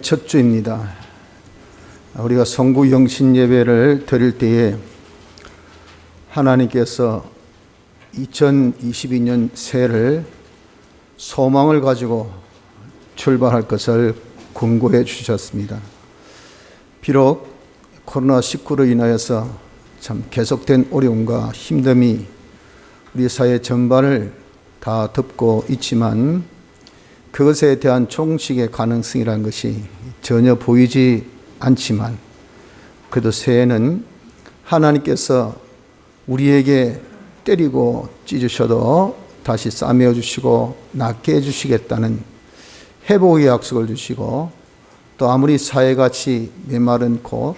첫 주입니다. 우리가 성구 영신 예배를 드릴 때에 하나님께서 2022년 새해를 소망을 가지고 출발할 것을 권고해 주셨습니다. 비록 코로나19로 인하여서 참 계속된 어려움과 힘듦이 우리 사회 전반을 다 덮고 있지만 그것에 대한 종식의 가능성이라는 것이 전혀 보이지 않지만 그래도 새해는 하나님께서 우리에게 때리고 찢으셔도 다시 싸매어 주시고 낫게 해주시겠다는 회복의 약속을 주시고 또 아무리 사회같이 메마른 곳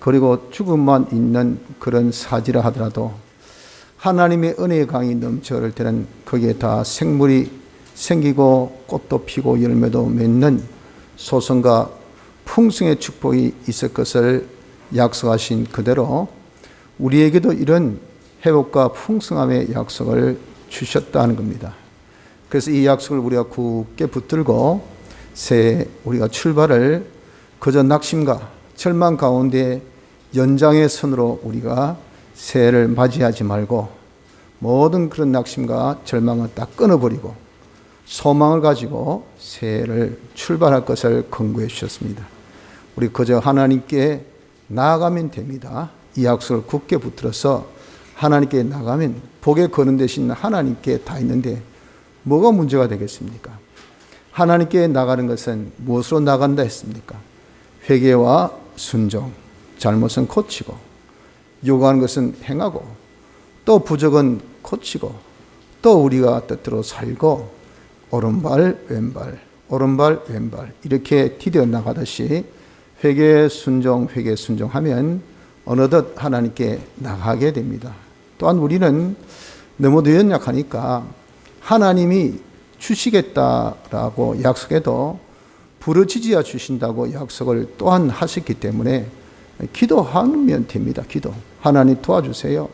그리고 죽음만 있는 그런 사지라 하더라도 하나님의 은혜의 강이 넘쳐 흐를 때는 거기에 다 생물이 생기고 꽃도 피고 열매도 맺는 소성과 풍성의 축복이 있을 것을 약속하신 그대로 우리에게도 이런 회복과 풍성함의 약속을 주셨다는 겁니다. 그래서 이 약속을 우리가 굳게 붙들고 새해 우리가 출발을 그저 낙심과 절망 가운데 연장의 선으로 우리가 새해를 맞이하지 말고 모든 그런 낙심과 절망을 딱 끊어버리고 소망을 가지고 새해를 출발할 것을 권고해 주셨습니다. 우리 그저 하나님께 나아가면 됩니다. 이 약속을 굳게 붙들어서 하나님께 나가면 복에 거는 대신 하나님께 다 있는데 뭐가 문제가 되겠습니까? 하나님께 나가는 것은 무엇으로 나간다 했습니까? 회개와 순종, 잘못은 고치고 요구하는 것은 행하고 또 부족은 고치고 또 우리가 뜻대로 살고 오른발 왼발 오른발 왼발 이렇게 디뎌 나가듯이 회개 순종하면 어느덧 하나님께 나가게 됩니다. 또한 우리는 너무도 연약하니까 하나님이 주시겠다라고 약속해도 부르짖어야 주신다고 약속을 또한 하셨기 때문에 기도하면 됩니다. 기도. 하나님 도와주세요.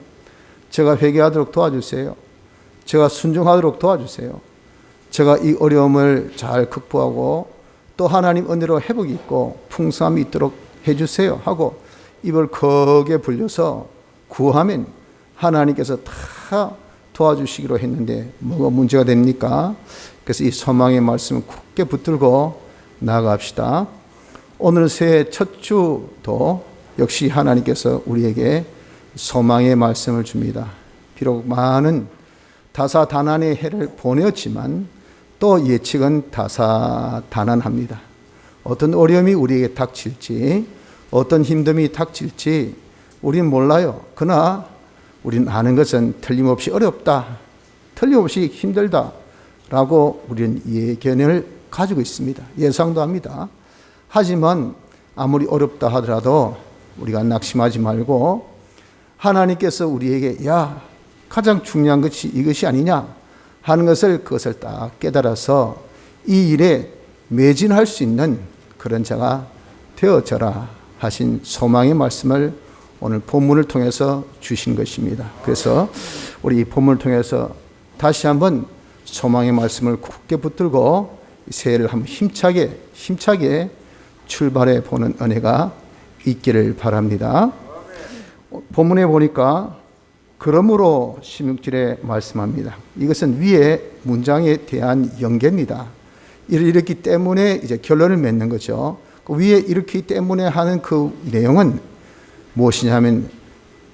제가 회개하도록 도와주세요. 제가 순종하도록 도와주세요. 제가 이 어려움을 잘 극복하고 또 하나님 은혜로 회복이 있고 풍성함이 있도록 해주세요 하고 입을 크게 벌려서 구하면 하나님께서 다 도와주시기로 했는데 뭐가 문제가 됩니까? 그래서 이 소망의 말씀을 굳게 붙들고 나아갑시다. 오늘 새해 첫 주도 역시 하나님께서 우리에게 소망의 말씀을 줍니다. 비록 많은 다사다난의 해를 보내었지만 또 예측은 다사다난합니다. 어떤 어려움이 우리에게 닥칠지 어떤 힘듦이 닥칠지 우리는 몰라요. 그러나 우리는 아는 것은 틀림없이 어렵다, 틀림없이 힘들다 라고 우리는 예견을 가지고 있습니다. 예상도 합니다. 하지만 아무리 어렵다 하더라도 우리가 낙심하지 말고 하나님께서 우리에게 가장 중요한 것이 이것이 아니냐 하는 것을 그것을 딱 깨달아서 이 일에 매진할 수 있는 그런 자가 되어져라 하신 소망의 말씀을 오늘 본문을 통해서 주신 것입니다. 그래서 우리 이 본문을 통해서 다시 한번 소망의 말씀을 굳게 붙들고 새해를 한번 힘차게 출발해 보는 은혜가 있기를 바랍니다. 본문에 보니까 그러므로 16절에 말씀합니다. 이것은 위에 문장에 대한 연계입니다. 이렇기 때문에 이제 결론을 맺는 거죠. 그 위에 이렇기 때문에 하는 그 내용은 무엇이냐면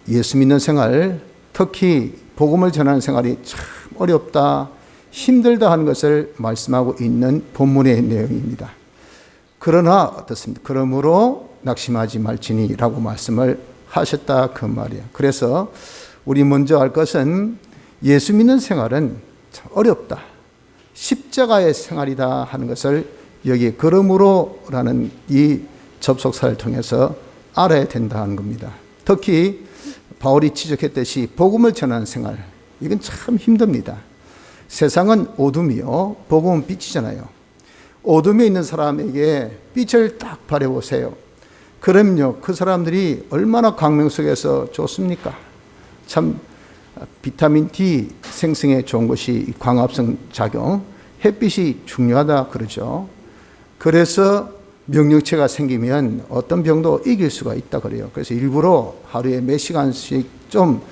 예수 믿는 생활, 특히 복음을 전하는 생활이 참 어렵다, 힘들다 하는 것을 말씀하고 있는 본문의 내용입니다. 그러나 어떻습니까? 그러므로 낙심하지 말지니라고 말씀을 하셨다 그 말이에요. 그래서 우리 먼저 알 것은 예수 믿는 생활은 참 어렵다, 십자가의 생활이다 하는 것을 여기 그러므로라는 이 접속사를 통해서 알아야 된다 하는 겁니다. 특히 바울이 지적했듯이 복음을 전하는 생활, 이건 참 힘듭니다. 세상은 어둠이요, 복음은 빛이잖아요. 어둠에 있는 사람에게 빛을 딱 발해보세요. 그럼요, 그 사람들이 얼마나 광명 속에서 좋습니까? 참 비타민 D 생성에 좋은 것이 광합성 작용, 햇빛이 중요하다 그러죠. 그래서 명령체가 생기면 어떤 병도 이길 수가 있다 그래요. 그래서 일부러 하루에 몇 시간씩 좀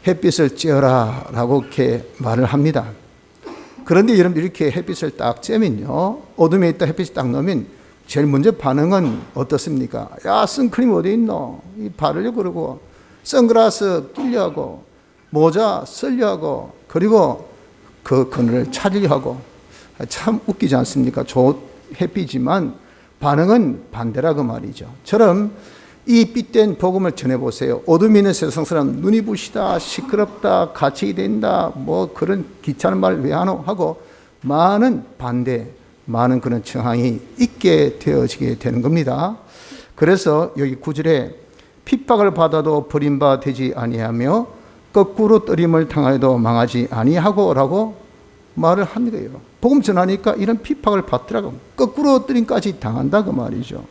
햇빛을 쬐어라 라고 이렇게 말을 합니다. 그런데 여러분 이렇게 햇빛을 딱 쬐면요, 어둠에 있다 햇빛이 딱 넣으면 제일 먼저 반응은 어떻습니까? 야, 선크림 어디 있노? 이 바르려고 그러고, 선글라스 끼려고, 모자 쓰려고, 그리고 그 그늘을 찾으려 하고. 참 웃기지 않습니까? 햇빛이지만 반응은 반대라고 말이죠. 처럼 이 빛된 복음을 전해보세요. 어둠이 있는 세상 사람 눈이 부시다, 시끄럽다, 갇히게 된다, 뭐 그런 귀찮은 말 왜 하노 하고 많은 반대, 많은 그런 청항이 있게 되어지게 되는 겁니다. 그래서 여기 9절에 핍박을 받아도 버림바 되지 아니하며 거꾸로 떨림을 당하여도 망하지 아니하고 라고 말을 하는 거예요. 복음 전하니까 이런 핍박을 받더라고. 거꾸로 떨림까지 당한다 그 말이죠.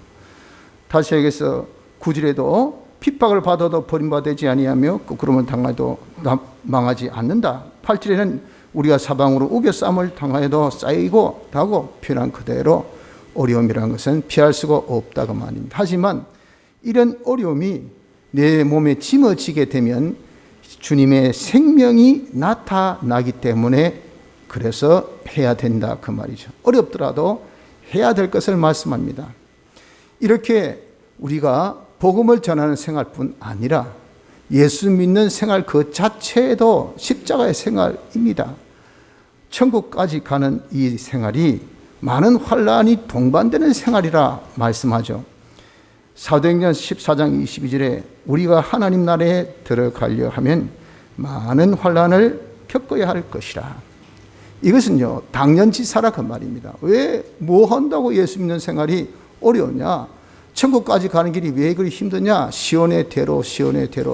다시 여기서 9절에도 핍박을 받아도 버림받지 아니하며 거꾸로만 당하여도 망하지 않는다. 8절에는 우리가 사방으로 우겨쌈을 당하여도 쌓이고 다고 표현한 그대로 어려움이라는 것은 피할 수가 없다고 말입니다. 하지만 이런 어려움이 내 몸에 짊어지게 되면 주님의 생명이 나타나기 때문에 그래서 해야 된다 그 말이죠. 어렵더라도 해야 될 것을 말씀합니다. 이렇게 우리가 복음을 전하는 생활뿐 아니라 예수 믿는 생활 그 자체도 십자가의 생활입니다. 천국까지 가는 이 생활이 많은 환란이 동반되는 생활이라 말씀하죠. 사도행전 14장 22절에 우리가 하나님 나라에 들어가려 하면 많은 환란을 겪어야 할 것이라. 이것은요, 당연지사라 그 말입니다. 왜 뭐 한다고 예수 믿는 생활이 어려우냐? 천국까지 가는 길이 왜 그리 힘드냐? 시온의 대로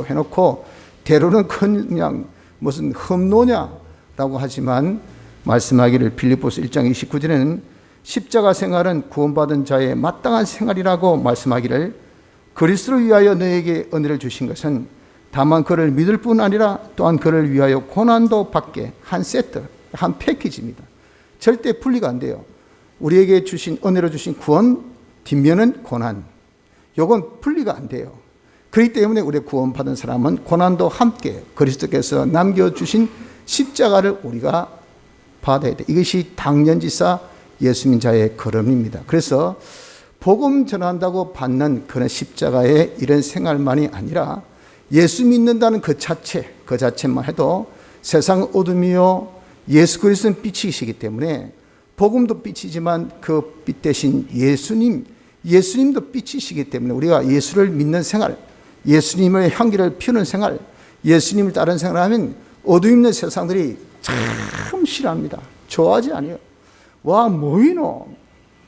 해놓고 대로는 그냥 무슨 흠노냐라고 하지만 말씀하기를 빌립보서 1장 29절에는 십자가 생활은 구원받은 자의 마땅한 생활이라고 말씀하기를 그리스도를 위하여 너에게 은혜를 주신 것은 다만 그를 믿을 뿐 아니라 또한 그를 위하여 고난도 받게 한 세트, 한 패키지입니다. 절대 분리가 안 돼요. 우리에게 주신 은혜로 주신 구원 뒷면은 고난. 이건 분리가 안 돼요. 그렇기 때문에 우리 구원받은 사람은 고난도 함께 그리스도께서 남겨주신 십자가를 우리가 받아야 돼. 이것이 당연지사 예수민 자의 걸음입니다. 그래서 복음 전한다고 받는 그런 십자가의 이런 생활만이 아니라 예수 믿는다는 그 자체만 해도 세상 어둠이요 예수 그리스도는 빛이시기 때문에 복음도 빛이지만 그 빛 대신 예수님도 빛이시기 때문에 우리가 예수를 믿는 생활, 예수님의 향기를 피우는 생활, 예수님을 따르는 생활하면 어둠 있는 세상들이 참 싫어합니다. 좋아하지 않아요. 와, 모이노.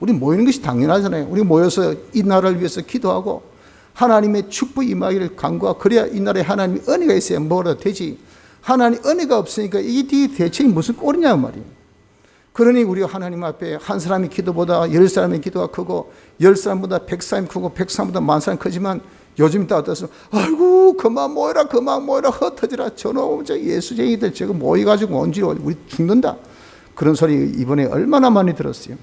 우리 모이는 것이 당연하잖아요. 우리 모여서 이 나라를 위해서 기도하고 하나님의 축복 임하기를 간구하고 그래야 이 나라에 하나님의 은혜가 있어야 뭐라도 되지. 하나님 은혜가 없으니까 이게 대체 무슨 꼴이냐 말이에요. 그러니 우리가 하나님 앞에 한 사람의 기도보다 10사람의 기도가 크고 10사람보다 100사람이 크고 100사람보다 10,000사람이 크지만 요즘 다 어떻습니까? 아이고 그만 모여라 흩어지라 저놈 저 예수쟁이들 저거 모여가지고 언제 우리 죽는다. 그런 소리 이번에 얼마나 많이 들었어요.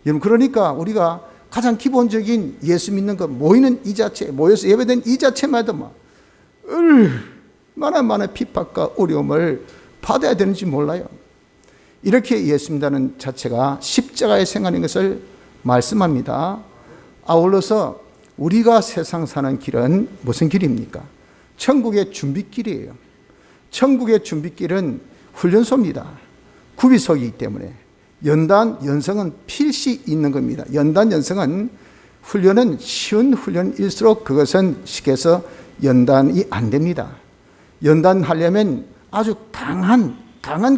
여러분 그러니까 우리가 가장 기본적인 예수 믿는 것 모이는 이 자체 모여서 예배된 이 자체만 해도 얼마나 많은 핍박과 어려움을 받아야 되는지 몰라요. 이렇게 예수 믿는다는 자체가 십자가의 생활인 것을 말씀합니다. 아울러서 우리가 세상 사는 길은 무슨 길입니까? 천국의 준비길이에요. 천국의 준비길은 훈련소입니다. 구비소이기 때문에 연성은 필시 있는 겁니다. 연성은 훈련은 쉬운 훈련일수록 그것은 쉽게서 연단이 안 됩니다. 연단하려면 아주 강한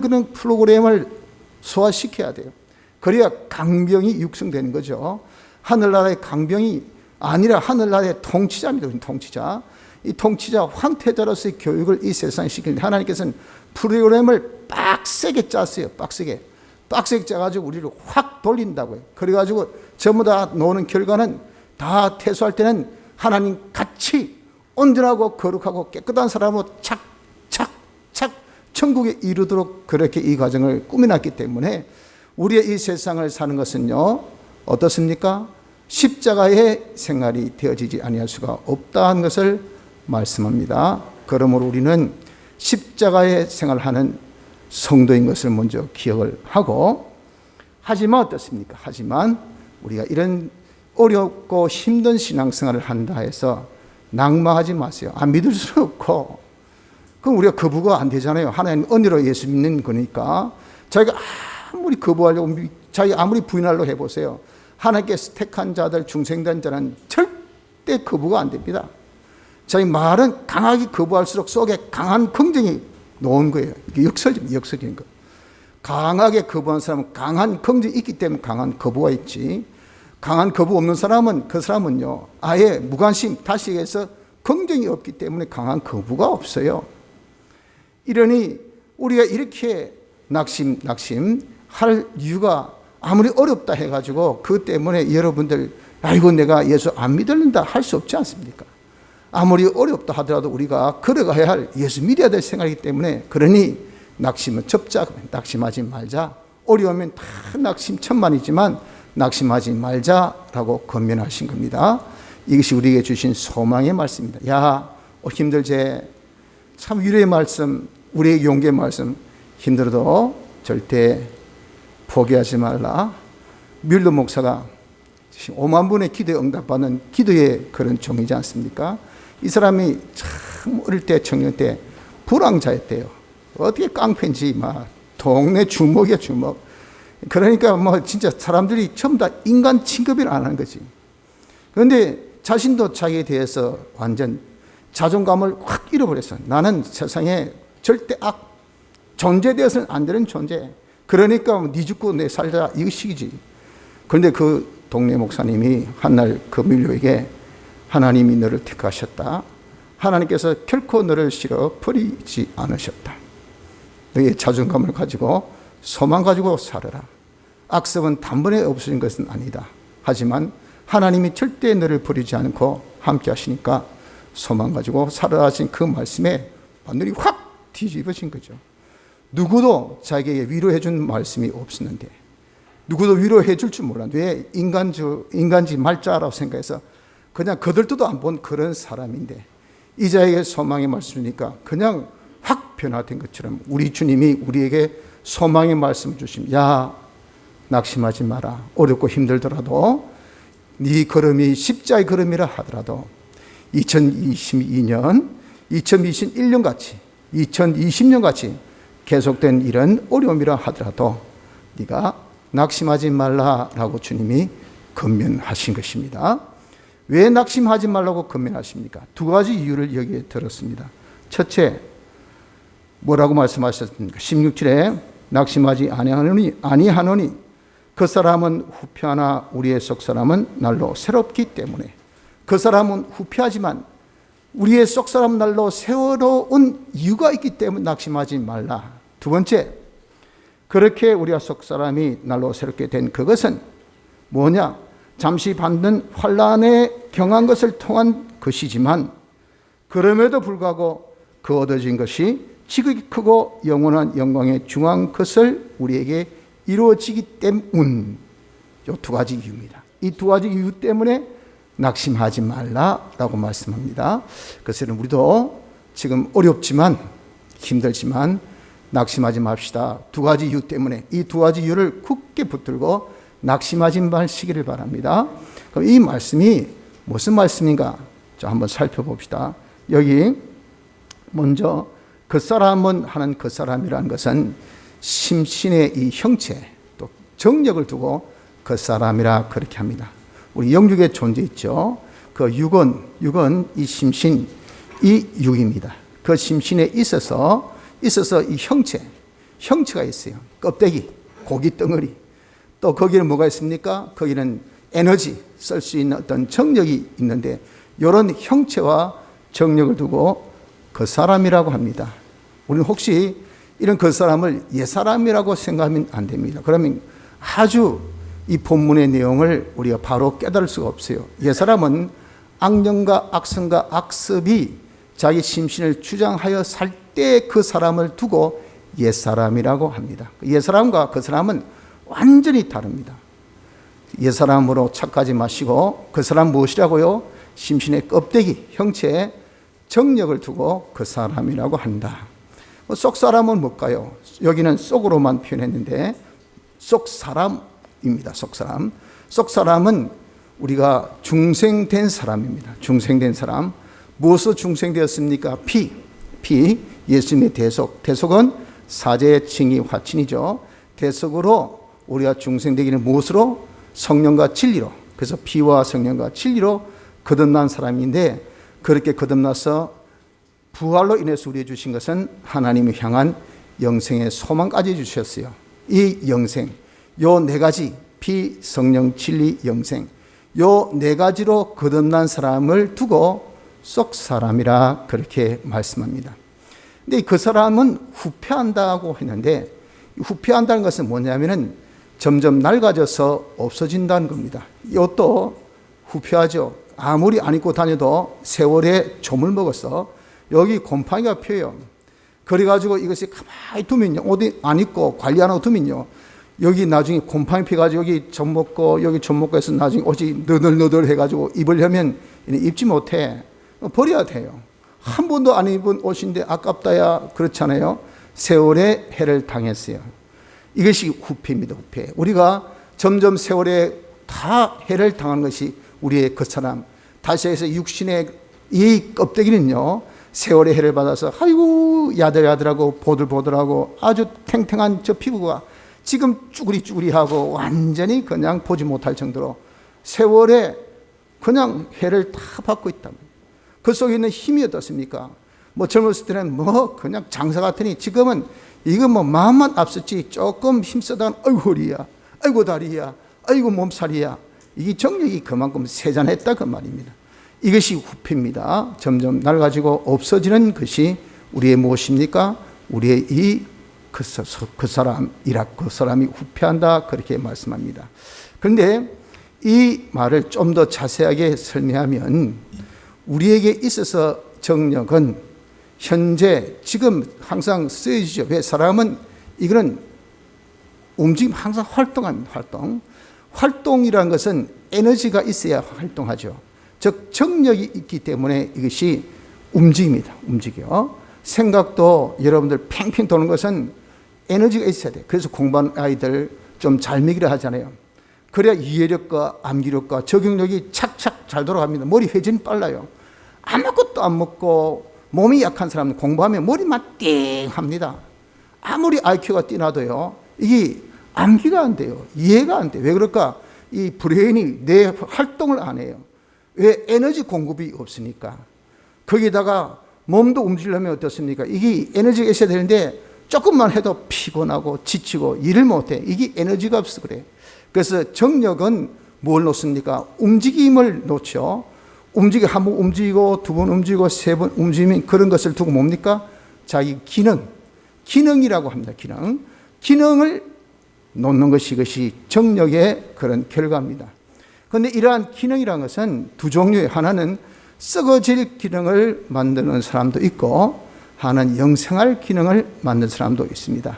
그런 프로그램을 소화시켜야 돼요. 그래야 강병이 육성되는 거죠. 하늘나라의 강병이 아니라 하늘나라의 통치자입니다. 통치자. 이 통치자 황태자로서의 교육을 이 세상에 시키는데 하나님께서는 프로그램을 빡세게 짰어요. 빡세게 짜가지고 우리를 확 돌린다고요. 그래가지고 전부 다 노는 결과는 다 퇴소할 때는 하나님 같이 온전하고 거룩하고 깨끗한 사람으로 착 천국에 이르도록 그렇게 이 과정을 꾸며놨기 때문에 우리의 이 세상을 사는 것은요 어떻습니까? 십자가의 생활이 되어지지 아니할 수가 없다는 것을 말씀합니다. 그러므로 우리는 십자가의 생활하는 성도인 것을 먼저 기억을 하고, 하지만 어떻습니까? 하지만 우리가 이런 어렵고 힘든 신앙생활을 한다 해서 낙망하지 마세요. 믿을 수는 없고, 그럼 우리가 거부가 안 되잖아요. 하나님 은혜로 예수 믿는 거니까. 자기가 아무리 거부하려고, 자기 아무리 부인하려고 해보세요. 하나님께서 택한 자들, 중생된 자는 절대 거부가 안 됩니다. 자기 말은 강하게 거부할수록 속에 강한 긍정이 놓은 거예요. 이게 역설적인 거. 강하게 거부한 사람은 강한 긍정이 있기 때문에 강한 거부가 있지. 강한 거부 없는 사람은, 그 사람은요, 아예 무관심, 다시 얘기해서 긍정이 없기 때문에 강한 거부가 없어요. 이러니 우리가 이렇게 낙심할 이유가, 아무리 어렵다 해가지고 그것 때문에 여러분들 아이고 내가 예수 안 믿는다 할 수 없지 않습니까? 아무리 어렵다 하더라도 우리가 걸어가야 할, 예수 믿어야 될 생각이기 때문에, 그러니 낙심은 접자, 낙심하지 말자. 어려우면 다 낙심천만이지만 낙심하지 말자라고 권면하신 겁니다. 이것이 우리에게 주신 소망의 말씀입니다. 야, 힘들지? 참 위로의 말씀, 우리의 용기의 말씀. 힘들어도 절대 포기하지 말라. 뮬러 목사가 5만 분의 기도에 응답받는 기도의 그런 종이지 않습니까? 이 사람이 참 어릴 때, 청년 때 불황자였대요. 어떻게 깡패인지 막 동네 주먹이야, 주먹. 그러니까 뭐 진짜 사람들이 전부 다 인간 취급을 안 하는 거지. 그런데 자신도 자기에 대해서 완전 자존감을 확 잃어버렸어. 나는 세상에 절대 존재되어서는 안 되는 존재. 그러니까 네 죽고 내 살자 이것이지. 그런데 그 동네 목사님이 한날 그 밀료에게 하나님이 너를 택하셨다. 하나님께서 결코 너를 싫어 버리지 않으셨다. 너의 자존감을 가지고 소망 가지고 살아라. 악습은 단번에 없어진 것은 아니다. 하지만 하나님이 절대 너를 버리지 않고 함께 하시니까 소망 가지고 살아라 하신 그 말씀에 바늘이 확 뒤집어진 거죠. 누구도 자기에게 위로해 준 말씀이 없었는데, 누구도 위로해 줄 줄 몰랐는데, 왜 인간지 말자라고 생각해서 그냥 거들떠도 안 본 그런 사람인데, 이자에게 소망의 말씀이니까 그냥 확 변화된 것처럼 우리 주님이 우리에게 소망의 말씀을 주심. 야, 낙심하지 마라. 어렵고 힘들더라도 네 걸음이 십자의 걸음이라 하더라도 2022년, 2021년 같이, 2020년 같이 계속된 이런 어려움이라 하더라도 네가 낙심하지 말라라고 주님이 권면하신 것입니다. 왜 낙심하지 말라고 권면하십니까? 두 가지 이유를 여기에 들었습니다. 첫째, 뭐라고 말씀하셨습니까? 16절에 낙심하지 아니하노니 그 사람은 후패하나 우리의 속 사람은 날로 새롭기 때문에. 그 사람은 후패하지만 우리의 속 사람 날로 새로운 이유가 있기 때문에 낙심하지 말라. 두 번째, 그렇게 우리가 속 사람이 날로 새롭게 된 그것은 뭐냐? 잠시 받는 환난에 경한 것을 통한 것이지만 그럼에도 불구하고 그 얻어진 것이 지극히 크고 영원한 영광에 중한 것을 우리에게 이루어지기 때문. 이 두 가지 이유입니다. 이 두 가지 이유 때문에 낙심하지 말라라고 말씀합니다. 그래서 우리도 지금 어렵지만 힘들지만 낙심하지 맙시다. 두 가지 이유 때문에 이 두 가지 이유를 굳게 붙들고 낙심하지 마시기를 바랍니다. 그럼 이 말씀이 무슨 말씀인가? 자, 한번 살펴봅시다. 여기 먼저 그 사람은 하는 그 사람이라는 것은 심신의 이 형체 또 정력을 두고 그 사람이라 그렇게 합니다. 우리 영육의 존재 있죠. 그 육은 이 심신, 이 육입니다. 그 심신에 있어서 이 형체가 있어요. 껍데기, 고기 덩어리. 또 거기는 뭐가 있습니까? 거기는 에너지, 쓸 수 있는 어떤 정력이 있는데 이런 형체와 정력을 두고 그 사람이라고 합니다. 우리는 혹시 이런 그 사람을 옛사람이라고 생각하면 안 됩니다. 그러면 아주 이 본문의 내용을 우리가 바로 깨달을 수가 없어요. 옛사람은 악령과 악성과 악습이 자기 심신을 주장하여 살 때 그 사람을 두고 옛사람이라고 합니다. 옛사람과 그 사람은 완전히 다릅니다. 옛사람으로 착하지 마시고 그 사람 무엇이라고요? 심신의 껍데기, 형체에 정력을 두고 그 사람이라고 한다. 속 사람은 뭘까요? 여기는 속으로만 표현했는데 속 사람입니다. 속 사람. 속 사람은 우리가 중생된 사람입니다. 중생된 사람. 무엇으로 중생되었습니까? 피. 예수님의 대속. 대속은 사제, 칭의, 화친이죠. 대속으로 우리가 중생되기는 무엇으로? 성령과 진리로. 그래서 피와 성령과 진리로 거듭난 사람인데, 그렇게 거듭나서 부활로 인해서 우리에게 주신 것은 하나님을 향한 영생의 소망까지 주셨어요. 이 영생, 요 네 가지, 피, 성령, 진리, 영생, 요 네 가지로 거듭난 사람을 두고 속 사람이라 그렇게 말씀합니다. 근데 그 사람은 후패한다고 했는데, 후패한다는 것은 뭐냐면은 점점 낡아져서 없어진다는 겁니다. 이것도 후패하죠. 아무리 안 입고 다녀도 세월에 조물 먹어서 여기 곰팡이가 펴요. 그래가지고 이것이 가만히 두면요, 어디 안 입고 관리 안 하고 두면요, 여기 나중에 곰팡이 펴가지고 여기 젖 먹고 여기 젖 먹고 해서 나중에 옷이 너덜너덜 해가지고 입으려면 입지 못해. 버려야 돼요. 한 번도 안 입은 옷인데 아깝다야. 그렇잖아요. 세월에 해를 당했어요. 이것이 후패입니다. 후패. 우리가 점점 세월에 다 해를 당한 것이 우리의 그 사람. 다시 해서 육신의 이 껍데기는요, 세월의 해를 받아서 아이고 야들야들하고 보들보들하고 아주 탱탱한 저 피부가 지금 쭈구리쭈구리하고 완전히 그냥 보지 못할 정도로 세월에 그냥 해를 다 받고 있다. 그 속에 있는 힘이 어떻습니까? 뭐 젊었을 때는 뭐 그냥 장사 같으니 지금은 이거 뭐 마음만 앞섰지 조금 힘쓰다가 아이고 허리야, 아이고 다리야, 아이고 몸살이야. 이 정력이 그만큼 세잔했다 그 말입니다. 이것이 후패입니다. 점점 낡아지고 없어지는 것이 우리의 무엇입니까? 우리의 이 그 사람이 후패한다 그렇게 말씀합니다. 그런데 이 말을 좀 더 자세하게 설명하면 우리에게 있어서 정력은 현재 지금 항상 쓰여지죠. 왜? 사람은 이거는 움직임 항상 활동합니다. 활동이라는 것은 에너지가 있어야 활동하죠. 즉 정력이 있기 때문에 이것이 움직입니다. 움직여. 생각도 여러분들 팽팽 도는 것은 에너지가 있어야 돼. 그래서 공부하는 아이들 좀 잘 먹이려 하잖아요. 그래야 이해력과 암기력과 적응력이 착착 잘 돌아갑니다. 머리 회전이 빨라요. 아무것도 안 먹고 몸이 약한 사람은 공부하면 머리만 띵합니다. 아무리 IQ가 뛰나도요, 이게 암기가 안 돼요. 이해가 안 돼요. 왜 그럴까? 이 브레인이 내 활동을 안 해요. 왜? 에너지 공급이 없으니까. 거기다가 몸도 움직이려면 어떻습니까? 이게 에너지가 있어야 되는데 조금만 해도 피곤하고 지치고 일을 못해. 이게 에너지가 없어 그래. 그래서 정력은 뭘 놓습니까? 움직임을 놓죠. 한 번 움직이고 두 번 움직이고 세 번 움직이면 그런 것을 두고 뭡니까? 자기 기능이라고 합니다. 기능을 놓는 것이 이것이 정력의 그런 결과입니다. 그런데 이러한 기능이라는 것은 두 종류의, 하나는 썩어질 기능을 만드는 사람도 있고 하나는 영생할 기능을 만드는 사람도 있습니다.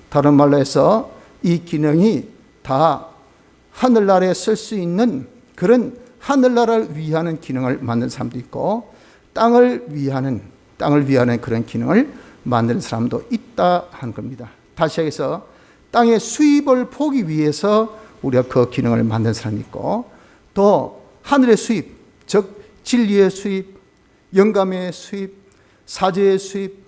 다른 말로 해서 이 기능이 다 하늘나라에 쓸 수 있는 그런 하늘나라를 위하는 기능을 만드는 사람도 있고 땅을 위하는 그런 기능을 만드는 사람도 있다 하는 겁니다. 다시 해서 땅의 수입을 보기 위해서 우리가 그 기능을 만든 사람이 있고, 또 하늘의 수입, 즉 진리의 수입, 영감의 수입, 사제의 수입,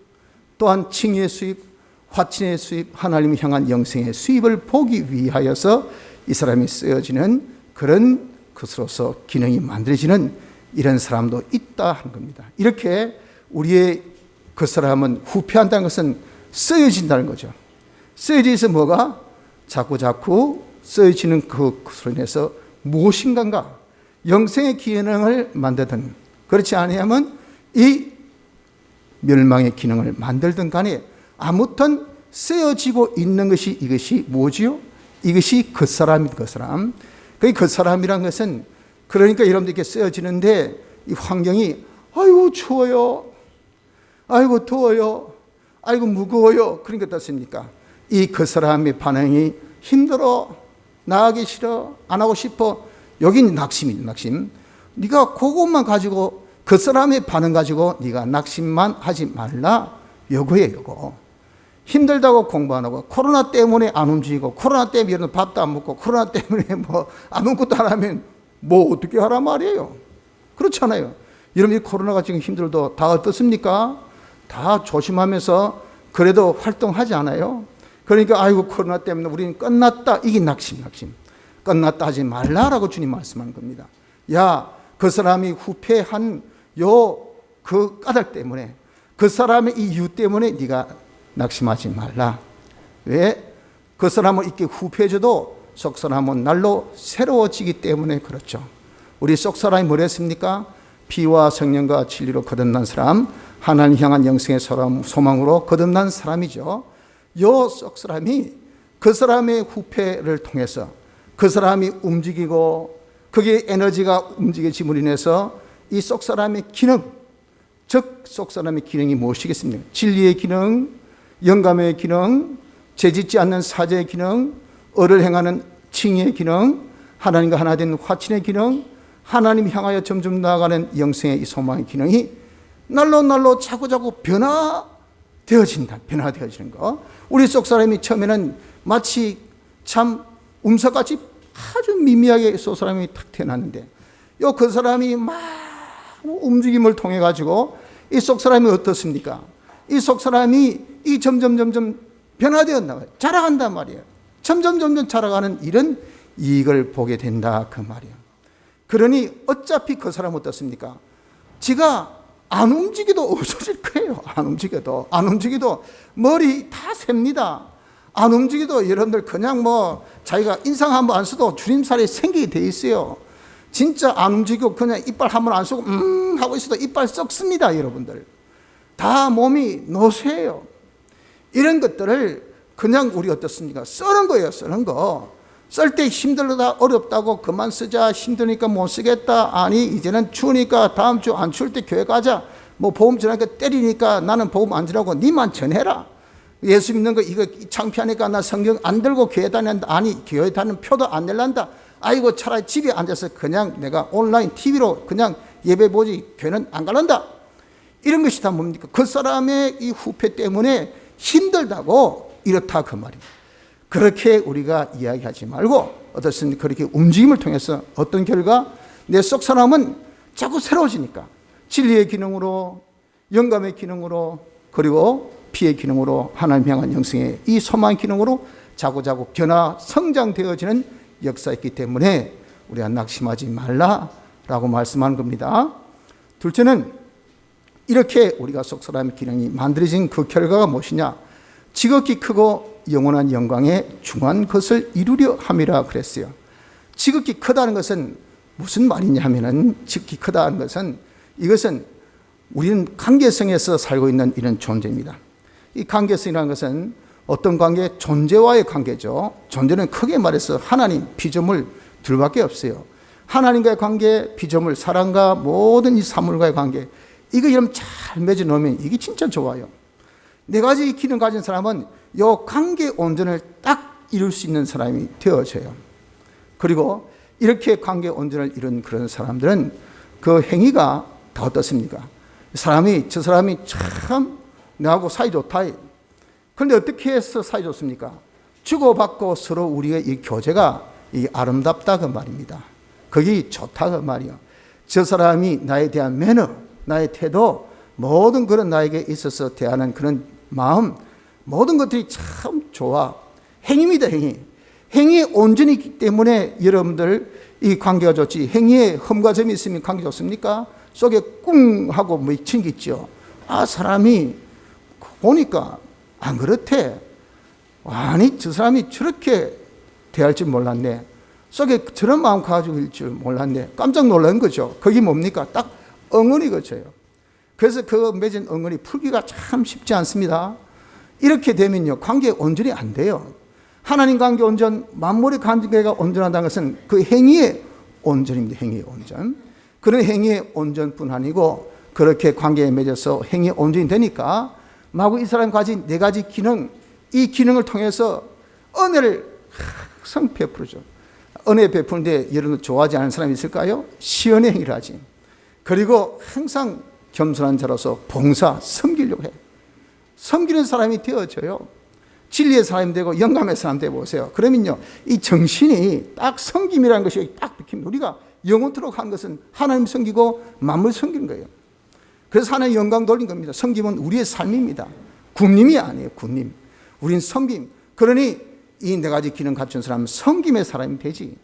또한 칭의의 수입, 화친의 수입, 하나님을 향한 영생의 수입을 보기 위하여서 이 사람이 쓰여지는 그런 것으로서 기능이 만들어지는 이런 사람도 있다 하는 겁니다. 이렇게 우리의 그 사람은 후패한다는 것은 쓰여진다는 거죠. 쓰여져서 뭐가? 자꾸 쓰여지는 그것으로 인해서 무엇인가 영생의 기능을 만들든 그렇지 아니하면 이 멸망의 기능을 만들든 간에 아무튼 쓰여지고 있는 것이 이것이 뭐지요? 이것이 그 사람입니다. 그 사람. 그 사람이란 것은 그러니까 여러분들께 쓰여지는데 이 환경이 아이고 추워요, 아이고 더워요, 아이고 무거워요. 그러니까 어떻습니까? 이 그 사람의 반응이 힘들어, 나가기 싫어, 안 하고 싶어. 여긴 낙심이지, 낙심. 네가 그것만 가지고 그 사람의 반응 가지고 네가 낙심만 하지 말라. 요거예요, 요거. 힘들다고 공부 안 하고, 코로나 때문에 안 움직이고, 코로나 때문에 여러분 밥도 안 먹고, 코로나 때문에 뭐 아무것도 안 하면 뭐 어떻게 하란 말이에요. 그렇잖아요. 여러분 이 코로나가 지금 힘들도 다 어떻습니까? 다 조심하면서 그래도 활동하지 않아요? 그러니까 아이고 코로나 때문에 우리는 끝났다. 이게 낙심. 끝났다 하지 말라라고 주님 말씀하는 겁니다. 야, 그 사람이 후패한 그 까닭 때문에, 그 사람의 이 이유 때문에 네가 낙심하지 말라. 왜? 그 사람은 이렇게 후패해줘도 속 사람은 날로 새로워지기 때문에 그렇죠. 우리 속 사람이 뭐랬습니까? 피와 성령과 진리로 거듭난 사람, 하나님 향한 영생의 소망으로 거듭난 사람이죠. 요 속 사람이 그 사람의 후패를 통해서 그 사람이 움직이고 그게 에너지가 움직여짐으로 인해서 이 속 사람의 기능, 즉 속 사람의 기능이 무엇이겠습니까? 진리의 기능, 영감의 기능, 죄짓지 않는 사죄의 기능, 의를 행하는 칭의의 기능, 하나님과 하나 된 화친의 기능, 하나님 향하여 점점 나아가는 영생의 이 소망의 기능이 날로 자꾸 변화되어지는 거. 우리 속 사람이 처음에는 마치 참 움석같이 아주 미미하게 속 사람이 탁 태어났는데, 그 사람이 막 움직임을 통해 가지고 이 속 사람이 어떻습니까? 이 속 사람이 이 점점 변화되었나 봐요. 자라간단 말이에요. 점점 자라가는 이런 이익을 보게 된다 그 말이에요. 그러니 어차피 그 사람은 어떻습니까? 지가 안 움직여도 없어질 거예요. 안 움직여도 머리 다 셉니다. 안 움직여도 여러분들 그냥 뭐 자기가 인상 한번 안 써도 주림살이 생기게 돼 있어요. 진짜 안 움직이고 그냥 이빨 한번 안 쓰고 하고 있어도 이빨 썩습니다. 여러분들 다 몸이 노쇠예요. 이런 것들을 그냥 우리 어떻습니까? 쓰는 거예요. 쓰는 거. 쓸 때 힘들다 어렵다고 그만 쓰자, 힘드니까 못 쓰겠다, 아니 이제는 추우니까 다음 주 안 추울 때 교회 가자, 뭐 보험 전하니까 때리니까 나는 보험 안 전하고 니만 전해라, 예수 믿는 거 이거 창피하니까 나 성경 안 들고 교회 다닌다, 아니 교회 다니는 표도 안 낼란다, 아이고 차라리 집에 앉아서 그냥 내가 온라인 TV로 그냥 예배 보지 교회는 안 가란다. 이런 것이 다 뭡니까? 그 사람의 이 후패 때문에 힘들다고 이렇다 그 말입니다. 그렇게 우리가 이야기하지 말고 어떻습니까? 그렇게 움직임을 통해서 어떤 결과? 내 속 사람은 자꾸 새로워지니까 진리의 기능으로, 영감의 기능으로, 그리고 피의 기능으로, 하나님 향한 영생의 이 소망의 기능으로 자꾸 변화, 성장되어지는 역사였기 때문에 우리가 낙심하지 말라라고 말씀하는 겁니다. 둘째는 이렇게 우리가 속 사람의 기능이 만들어진 그 결과가 무엇이냐? 지극히 크고 영원한 영광에 중한 것을 이루려 함이라 그랬어요. 지극히 크다는 것은 무슨 말이냐 하면은, 지극히 크다는 것은 이것은 우리는 관계성에서 살고 있는 이런 존재입니다. 이 관계성이라는 것은 어떤 관계? 존재와의 관계죠. 존재는 크게 말해서 하나님, 피조물 둘밖에 없어요. 하나님과의 관계, 피조물, 사람과 모든 이 사물과의 관계, 이거 여러분 잘 맺어 놓으면 이게 진짜 좋아요. 네 가지 기능 가진 사람은 이 관계 온전을 딱 이룰 수 있는 사람이 되어져요. 그리고 이렇게 관계 온전을 이룬 그런 사람들은 그 행위가 다 어떻습니까? 저 사람이 참 나하고 사이좋다. 그런데 어떻게 해서 사이좋습니까? 주고받고 서로 우리의 이 교제가 이 아름답다 그 말입니다. 그게 좋다 그 말이요. 저 사람이 나에 대한 매너, 나의 태도, 모든 그런 나에게 있어서 대하는 그런 마음, 모든 것들이 참 좋아. 행위입니다, 행위. 행위에 온전히 있기 때문에 여러분들 이 관계가 좋지. 행위에 흠과 점이 있으면 관계 좋습니까? 속에 꿍 하고 미친 게 있죠. 아, 사람이 보니까 안 그렇대. 아니, 저 사람이 저렇게 대할 줄 몰랐네. 속에 저런 마음 가지고 있을 줄 몰랐네. 깜짝 놀란 거죠. 그게 뭡니까? 딱 엉은이 거쳐요. 그래서 그 맺은 엉은이 풀기가 참 쉽지 않습니다. 이렇게 되면요, 관계 온전히 안 돼요. 하나님 관계 온전, 만물의 관계가 온전하다는 것은 그 행위의 온전입니다. 행위의 온전. 그런 행위의 온전뿐 아니고 그렇게 관계에 맺어서 행위의 온전이 되니까 마구 이 사람이 가진 네 가지 기능, 이 기능을 통해서 은혜를 항상 베풀죠. 은혜 베푸는데 여러분 좋아하지 않는 사람이 있을까요? 시연의 행위를 하지. 그리고 항상 겸손한 자로서 봉사, 섬기려고 해. 섬기는 사람이 되어져요. 진리의 사람이 되고 영감의 사람 되어 보세요. 그러면요, 이 정신이 딱 섬김이라는 것이 딱 비킵니다. 우리가 영원토록 하는 것은 하나님 섬기고 만물 섬기는 거예요. 그래서 하나님 영광 돌린 겁니다. 섬김은 우리의 삶입니다. 군림이 아니에요. 군림. 우린 섬김. 그러니 이 네 가지 기능 갖춘 사람은 섬김의 사람이 되지.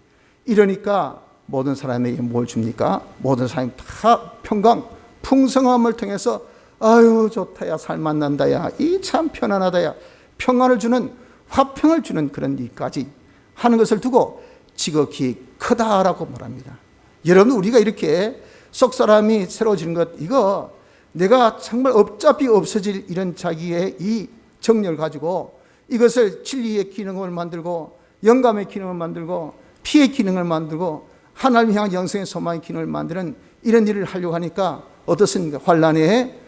이러니까 모든 사람에게 뭘 줍니까? 모든 사람이 다 평강, 풍성함을 통해서 아유 좋다야, 살만 난다야, 이 참 편안하다야, 평안을 주는, 화평을 주는 그런 일까지 하는 것을 두고 지극히 크다라고 말합니다. 여러분, 우리가 이렇게 속 사람이 새로워지는 것, 이거 내가 정말 어차피 없어질 이런 자기의 이 정력을 가지고 이것을 진리의 기능을 만들고 영감의 기능을 만들고 피의 기능을 만들고 하나님을 향한 영생의 소망의 기능을 만드는 이런 일을 하려고 하니까 어떻습니까? 환난에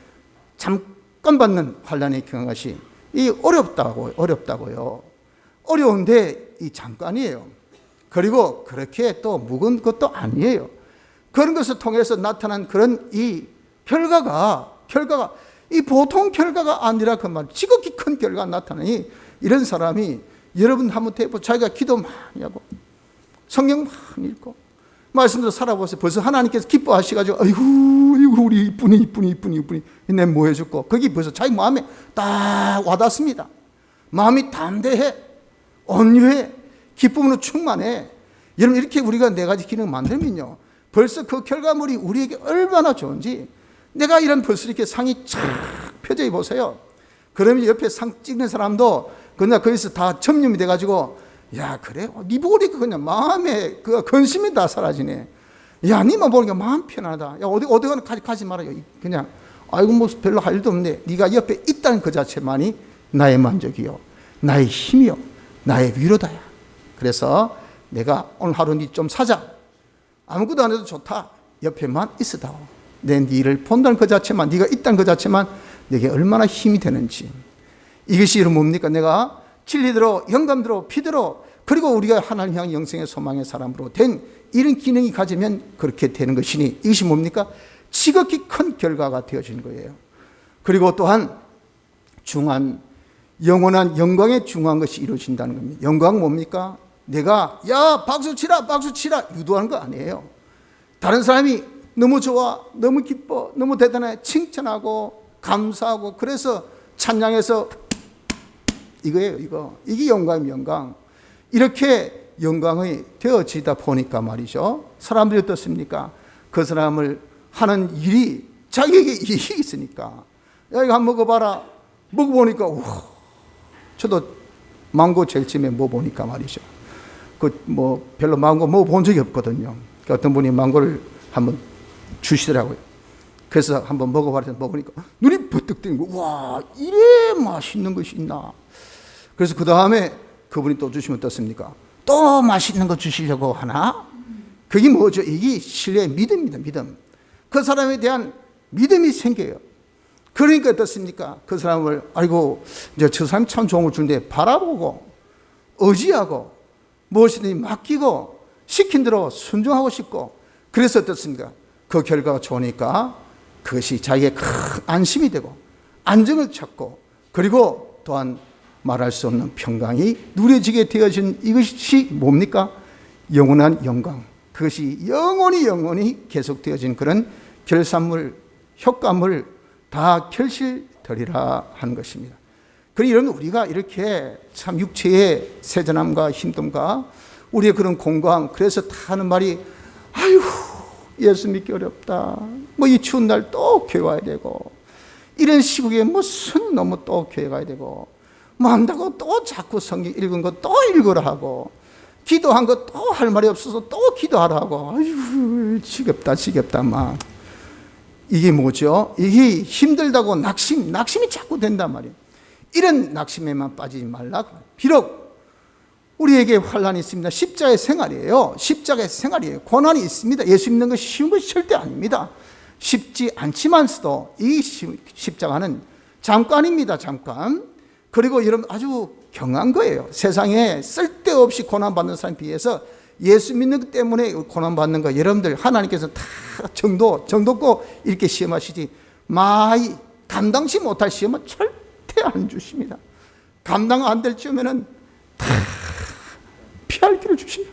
잠깐 받는 환난의 경한 것이 이 어렵다고요. 어려운데 이 잠깐이에요. 그리고 그렇게 또 묵은 것도 아니에요. 그런 것을 통해서 나타난 그런 이 결과가 이 보통 결과가 아니라 그 말, 지극히 큰 결과가 나타나니 이런 사람이 여러분 한번 해보, 자기가 기도 많이 하고 성경 많이 읽고 말씀대로 살아보세요. 벌써 하나님께서 기뻐하시가지고 아이고 우리 이쁜이 내 뭐 해줄고, 거기 벌써 자기 마음에 딱 와닿습니다. 마음이 담대해, 온유해, 기쁨으로 충만해. 여러분, 이렇게 우리가 네 가지 기능을 만들면요, 벌써 그 결과물이 우리에게 얼마나 좋은지. 내가 이런 벌써 이렇게 상이 쫙 펴져 보세요. 그러면 옆에 상 찍는 사람도 그냥 거기서 다 점령이 돼가지고, 야, 그래? 니 보니까 그냥 마음에 그 근심이 다 사라지네. 야, 니만 보니까 마음 편하다. 야, 어디 가지 말아요. 그냥, 아이고, 뭐 별로 할 일도 없네. 네가 옆에 있다는 그 자체만이 나의 만족이요, 나의 힘이요, 나의 위로다야. 그래서 내가 오늘 하루 니 좀 사자. 아무것도 안 해도 좋다. 옆에만 있어다오. 내 니를 본다는 그 자체만, 네가 있다는 그 자체만 내게 얼마나 힘이 되는지. 이것이 이런 뭡니까? 내가 진리대로, 영감대로, 피대로, 그리고 우리가 하나님 향 영생의 소망의 사람으로 된 이런 기능이 가지면 그렇게 되는 것이니, 이것이 뭡니까? 지극히 큰 결과가 되어지는 거예요. 그리고 또한 중한, 영원한 영광의 중한 것이 이루어진다는 겁니다. 영광은 뭡니까? 내가 야 박수 치라 유도하는 거 아니에요. 다른 사람이 너무 좋아, 너무 기뻐, 너무 대단해 칭찬하고 감사하고, 그래서 찬양해서 이거예요. 이게 영광이에요. 영광. 이렇게 영광이 되어지다 보니까 말이죠, 사람들이 어떻습니까? 그 사람을 하는 일이 자기에게 이익이 있으니까, 야 이거 한번 먹어봐라. 먹어보니까 우와, 저도 망고 젤찜에 먹어보니까 말이죠, 별로 망고 먹어본 적이 없거든요. 그러니까 어떤 분이 망고를 한번 주시더라고요. 그래서 한번 먹으니까 눈이 버뜩 뜨는 거. 와, 이래 맛있는 것이 있나. 그래서 그 다음에 그분이 또 주시면 어떻습니까? 또 맛있는 거 주시려고 하나? 그게 뭐죠? 이게 신뢰의 믿음입니다. 믿음. 그 사람에 대한 믿음이 생겨요. 그러니까 어떻습니까? 그 사람을 아이고 이제 저 사람이 참 좋은 걸 주는데 바라보고 의지하고 무엇이든지 맡기고 시킨 대로 순종하고 싶고, 그래서 어떻습니까? 그 결과가 좋으니까 그것이 자기의 큰 안심이 되고 안정을 찾고, 그리고 또한 말할 수 없는 평강이 누려지게 되어진 이것이 뭡니까? 영원한 영광. 그것이 영원히 계속되어진 그런 결산물, 효과물 다 결실되리라 하는 것입니다. 그러니 여러분, 우리가 이렇게 참 육체의 세전함과 힘듦과 우리의 그런 공강, 그래서 다 하는 말이 아유 예수 믿기 어렵다, 뭐 이 추운 날 또 교회 와야 되고, 이런 시국에 무슨 너무 또 교회 가야 되고, 뭐 한다고 또 자꾸 성경 읽은 거 또 읽으라 하고, 기도한 거 또 할 말이 없어서 또 기도하라 하고, 아유 지겹다 막. 이게 뭐죠? 이게 힘들다고 낙심이 자꾸 된단 말이에요. 이런 낙심에만 빠지지 말라. 비록 우리에게 환난이 있습니다. 십자가의 생활이에요. 고난이 있습니다. 예수 믿는 것이 쉬운 것이 절대 아닙니다. 쉽지 않지만서도 이 십자가는 잠깐입니다. 잠깐. 그리고 여러분, 아주 경한 거예요. 세상에 쓸데없이 고난받는 사람에 비해서 예수 믿는 것 때문에 고난받는 거, 여러분들 하나님께서 다 정도껏 이렇게 시험하시지 마이 감당치 못할 시험은 절대 안 주십니다. 감당 안 될 쯤에는 다 피할 길을 주시요.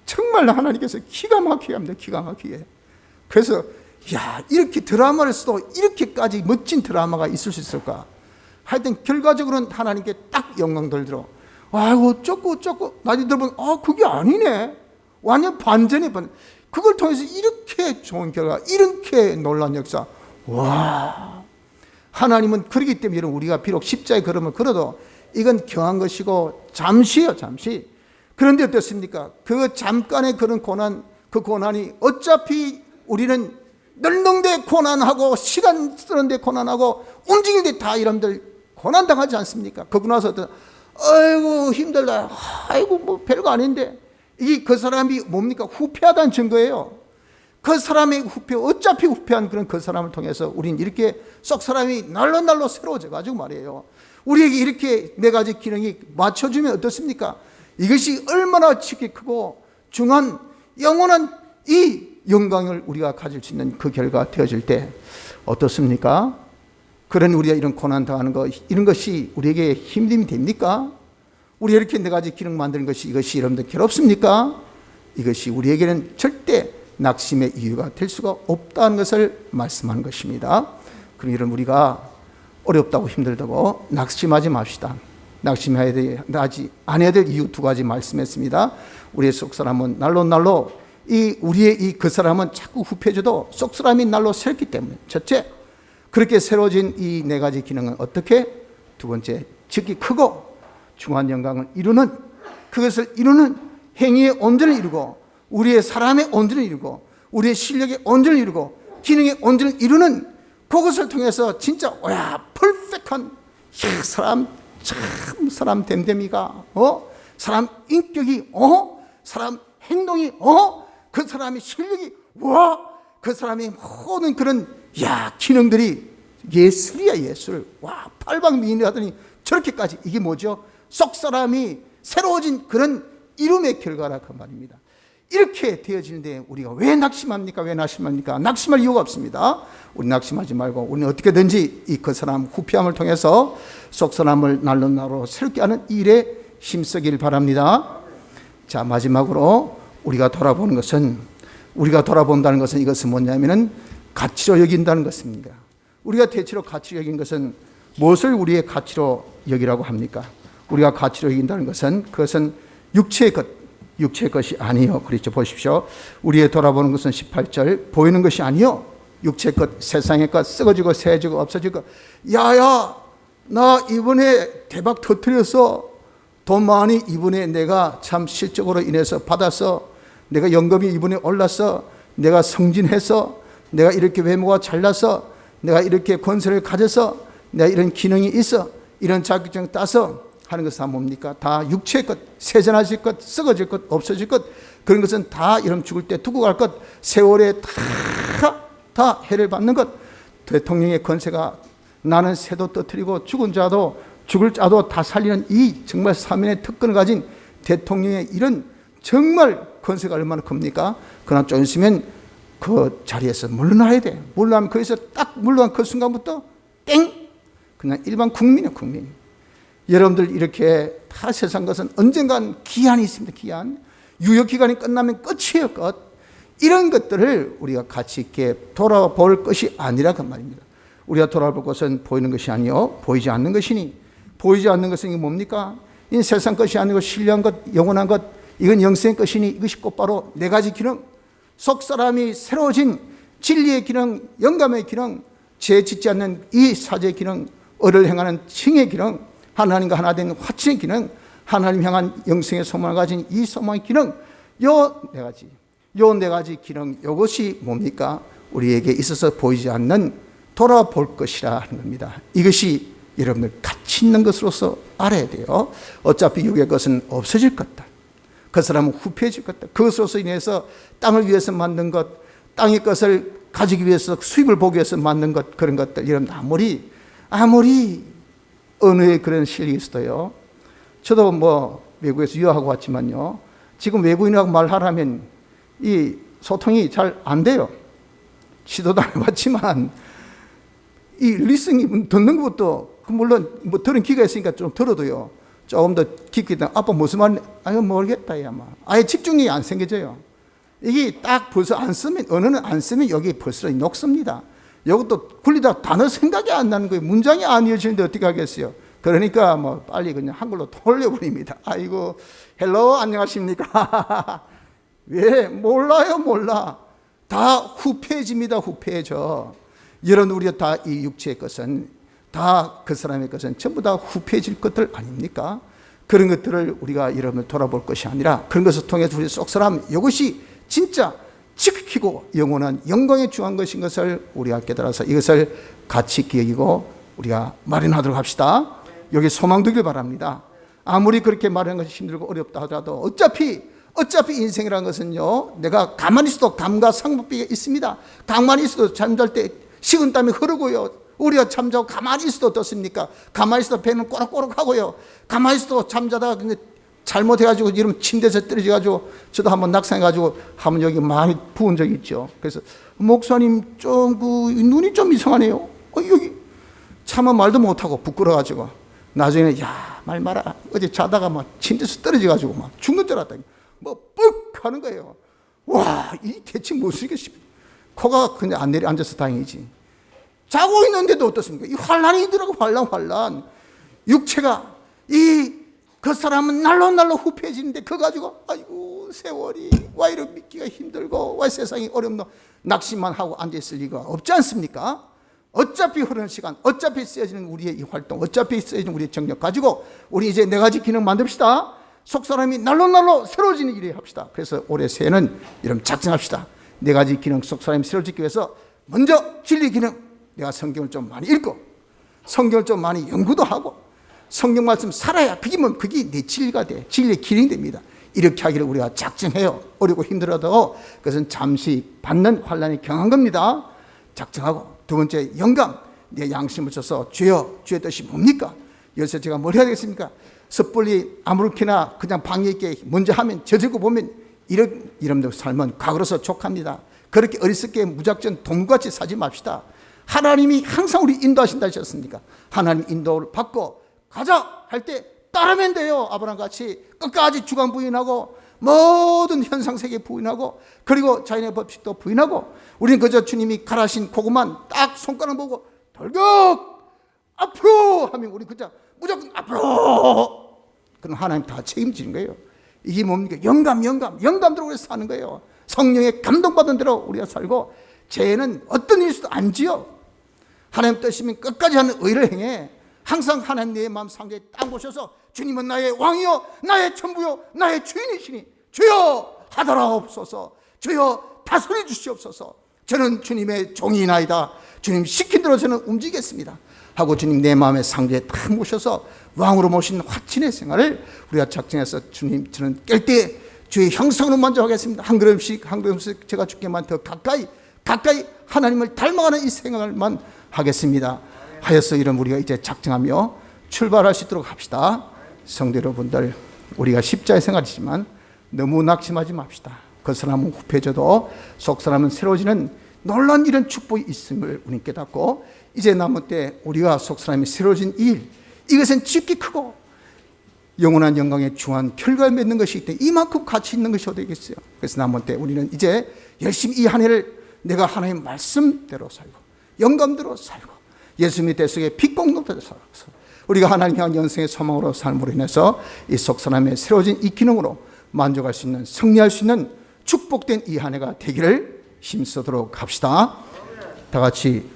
정말 하나님께서 기가 막히게 합니다. 기가 막히게. 그래서 이렇게 드라마를 써도 이렇게까지 멋진 드라마가 있을 수 있을까? 하여튼 결과적으로는 하나님께 딱 영광 돌리도록, 아이고 어쩌고 나중에 들어보면 그게 아니네, 완전 반전이 그걸 통해서 이렇게 좋은 결과, 이렇게 놀라운 역사. 와, 하나님은 그렇기 때문에 여러분, 우리가 비록 십자가의 걸음을 걸어도 이건 경한 것이고 잠시예요, 잠시. 그런데 어떻습니까? 그 잠깐의 그런 고난, 그 고난이 어차피 우리는 널렁대 고난하고 시간 쓰는데 고난하고 움직일 때 다 여러분들 고난당하지 않습니까? 그러고 나서 아이고 힘들다, 아이고 뭐 별거 아닌데, 이게 그 사람이 뭡니까? 후패하다는 증거예요. 그 사람의 어차피 후패한 그런 그 사람을 통해서 우리는 이렇게 속 사람이 날로 새로워져 가지고 말이에요, 우리에게 이렇게 네 가지 기능이 맞춰주면 어떻습니까? 이것이 얼마나 지극히 크고 중한 영원한 이 영광을 우리가 가질 수 있는 그 결과가 되어질 때 어떻습니까? 그런 우리가 이런 고난 당하는 것, 이런 것이 우리에게 힘듦이 됩니까? 우리 이렇게 네 가지 기능 만드는 것이, 이것이 여러분들 괴롭습니까? 이것이 우리에게는 절대 낙심의 이유가 될 수가 없다는 것을 말씀하는 것입니다. 그럼 여러분, 우리가 어렵다고 힘들다고 낙심하지 맙시다. 낙심하지 않아야 될 이유 두 가지 말씀했습니다. 우리의 속사람은 날로 우리의 그 사람은 자꾸 후패져도 속사람이 날로 새롭기 때문에, 첫째, 그렇게 새로워진 이 네 가지 기능은 어떻게? 두 번째, 즉기 크고 중한 영광을 이루는, 그것을 이루는 행위의 온전을 이루고, 우리의 사람의 온전을 이루고, 우리의 실력의 온전을 이루고, 기능의 온전을 이루는 그것을 통해서 진짜 퍼펙트한 사람 됨됨이가, 사람 인격이, 사람 행동이, 그 사람의 실력이, 그 사람의 모든 그런 기능들이 예술이야, 예술. 팔방미인을 하더니 저렇게까지. 이게 뭐죠? 속 사람이 새로워진 그런 이름의 결과라 그 말입니다. 이렇게 되어지는데 우리가 왜 낙심합니까? 낙심할 이유가 없습니다. 우리 낙심하지 말고, 우리는 어떻게든지 그 사람 후피함을 통해서 속 사람을 날로 새롭게 하는 일에 힘쓰길 바랍니다. 자, 마지막으로 우리가 돌아본다는 것은 이것은 뭐냐면은 가치로 여긴다는 것입니다. 우리가 대체로 가치로 여긴 것은 무엇을 우리의 가치로 여기라고 합니까? 우리가 가치로 여긴다는 것은, 그것은 육체의 것이 아니요. 그렇죠. 보십시오. 우리의 돌아보는 것은 18절, 보이는 것이 아니요, 육체의 것, 세상의 것, 썩어지고 새해지고 없어지고. 나 이번에 대박 터뜨려서 돈 많이 이번에 내가 참 실적으로 인해서 받아서, 내가 연금이 이번에 올라서, 내가 승진해서, 내가 이렇게 외모가 잘나서, 내가 이렇게 권세를 가져서, 내가 이런 기능이 있어, 이런 자격증 따서 하는 것은 다 뭡니까? 다 육체의 것, 세전하질 것, 썩어질 것, 없어질 것, 그런 것은 다 여러분 죽을 때 두고 갈 것, 세월에 다 해를 받는 것. 대통령의 권세가 나는 새도 떠뜨리고 죽을 자도 다 살리는 이 정말 사면의 특권을 가진 대통령의 이런 정말 권세가 얼마나 큽니까? 그러나 좀 있으면 그 자리에서 물러나야 돼. 물러나면 거기서 딱 물러난 그 순간부터 그냥 일반 국민이에요, 국민. 여러분들 이렇게 다 세상 것은 언젠간 기한이 있습니다. 기한. 유효기간이 끝나면 끝이에요, 끝. 이런 것들을 우리가 가치 있게 돌아볼 것이 아니라 그 말입니다. 우리가 돌아볼 것은 보이는 것이 아니요, 보이지 않는 것이니, 보이지 않는 것은 이게 뭡니까? 이 세상 것이 아니고 신령한 것, 영원한 것, 이건 영생의 것이니, 이것이 곧바로 네 가지 기능, 속 사람이 새로워진 진리의 기능, 영감의 기능, 죄 짓지 않는 이 사제의 기능, 의를 행하는 칭의 기능, 하나님과 하나 된 화친의 기능, 하나님 향한 영생의 소망을 가진 이 소망의 기능, 요 네 가지 기능, 이것이 뭡니까? 우리에게 있어서 보이지 않는 돌아볼 것이라 하는 겁니다. 이것이 여러분들 가치 있는 것으로서 알아야 돼요. 어차피 육의 것은 없어질 것다. 그 사람은 후패해질 것다. 그것으로서 인해서 땅을 위해서 만든 것, 땅의 것을 가지기 위해서 수입을 보기 위해서 만든 것, 그런 것들, 여러분 아무리 언어의 그런 실력이 있어요. 저도 외국에서 유학하고 왔지만요, 지금 외국인하고 말하라면 이 소통이 잘 안 돼요. 시도도 안 해봤지만 이 리스닝 듣는 것도 물론 뭐 들은 귀가 있으니까 좀 들어도요. 조금 더 깊게 듣다 아빠 무슨 말인지 모르겠다. 아예 집중력이 안 생겨져요. 이게 딱 벌써 안 쓰면 언어는 안 쓰면 여기 벌써 녹습니다. 이것도 굴리다 단어 생각이 안 나는 거예요. 문장이 안 이어지는데 어떻게 하겠어요? 그러니까 뭐 빨리 그냥 한글로 돌려버립니다. 아이고 헬로 안녕하십니까? 왜 몰라요 몰라. 다 후패해집니다. 후패해져. 이런 우리가 다 이 육체의 것은 다 그 사람의 것은 전부 다 후패해질 것들 아닙니까? 그런 것들을 우리가 여러분 돌아볼 것이 아니라 그런 것을 통해서 우리 속사람 이것이 진짜 지키고 영원한 영광에 주한 것인 것을 우리가 깨달아서 이것을 가치 있게 여기고 우리가 마련하도록 합시다. 여기 소망 되길 바랍니다. 아무리 그렇게 마련하는 것이 힘들고 어렵다 하더라도 어차피 인생이라는 것은요, 내가 가만히 있어도 감가상각비가 있습니다. 가만히 있어도 잠잘 때 식은땀이 흐르고요. 우리가 잠자고 가만히 있어도 어떻습니까? 가만히 있어도 배는 꼬락꼬락하고요. 가만히 있어도 잠자다가 근데 잘못해가지고 이러면 침대에서 떨어져가지고 저도 한번 낙상해가지고 한번 여기 많이 부은 적이 있죠. 그래서 목사님 좀 눈이 좀 이상하네요. 여기 차마 말도 못하고 부끄러워가지고 나중에는 말 마라. 어제 자다가 막 침대에서 떨어져가지고 막 죽는 줄 알았더니 뻑 하는 거예요. 와, 이 대체 무엇이겠 싶어. 코가 그냥 안 내려 앉아서 다행이지. 자고 있는데도 어떻습니까? 이 환란이 있더라고. 환란. 육체가 그 사람은 날로 후패해지는데 그거 가지고 아이고 세월이 와 이렇게 믿기가 힘들고 와 세상이 어렵노 낙심만 하고 앉아있을 리가 없지 않습니까? 어차피 흐르는 시간, 어차피 쓰여지는 우리의 이 활동, 어차피 쓰여지는 우리의 정력 가지고 우리 이제 네 가지 기능 만듭시다. 속사람이 날로 새로워지는 일을 합시다. 그래서 올해 새해는 이런 작정합시다. 네 가지 기능 속사람이 새로워지기 위해서 먼저 진리 기능, 내가 성경을 좀 많이 읽고 성경을 좀 많이 연구도 하고 성경 말씀 살아야 그게 내 진리가 돼. 진리의 기능이 됩니다. 이렇게 하기를 우리가 작정해요. 어렵고 힘들어도 그것은 잠시 받는 환란이 경한 겁니다. 작정하고 두 번째 영감, 내 양심을 써서 주여 주의 뜻이 뭡니까? 여기서 제가 뭘 해야 되겠습니까? 섣불리 아무렇게나 그냥 방해 있게 먼저 하면 저지고 보면 이런 삶은 과거로서 족합니다. 그렇게 어리석게 무작정 동물같이 사지 맙시다. 하나님이 항상 우리 인도하신다 하셨습니까? 하나님 인도를 받고 가자 할 때 따르면 돼요. 아브라함같이 끝까지 주관 부인하고 모든 현상세계 부인하고 그리고 자연의 법칙도 부인하고 우리는 그저 주님이 가라신 그것만 딱 손가락 보고 돌격 앞으로 하면 우리 그저 무조건 앞으로. 그럼 하나님 다 책임지는 거예요. 이게 뭡니까? 영감대로 우리가 사는 거예요. 성령의 감동받은 대로 우리가 살고 죄는 어떤 일에서도 안 지어. 하나님 뜻이면 끝까지 하는 의를 행해. 항상 하나님 내 마음 상자에 딱 보셔서 주님은 나의 왕이요 나의 전부요 나의 주인이시니 주여 하더라옵소서. 주여 다스려 주시옵소서. 저는 주님의 종이나이다. 주님 시킨 대로 저는 움직이겠습니다 하고 주님 내 마음의 상자에 딱 모셔서 왕으로 모신 화친의 생활을 우리가 작정해서 주님 저는 깰 때 주의 형상으로 먼저 하겠습니다. 한 걸음씩 제가 주께만 더 가까이 하나님을 닮아가는 이 생활만 하겠습니다 하여서 이런 우리가 이제 작정하며 출발할 수 있도록 합시다. 성도 여러분들, 우리가 십자의 생활이지만 너무 낙심하지 맙시다. 그 사람은 후패져도 속 사람은 새로워지는 놀라운 이런 축복이 있음을 우리 깨닫고 이제 남은 때 우리가 속 사람이 새로워진 일, 이것은 깊게 크고 영원한 영광에 중한 결과를 맺는 것이기 때문에 이만큼 가치 있는 것이 어디 있겠어요. 그래서 남은 때 우리는 이제 열심히 이 한 해를 내가 하나님 말씀대로 살고 영감대로 살고 예수님의 대 속에 빛공동대로 살아서 우리가 하나님 향한 영생의 소망으로 삶으로 인해서 이 속 사람의 새로워진 이 기능으로 만족할 수 있는 승리할 수 있는 축복된 이 한 해가 되기를 힘쓰도록 합시다. 다 같이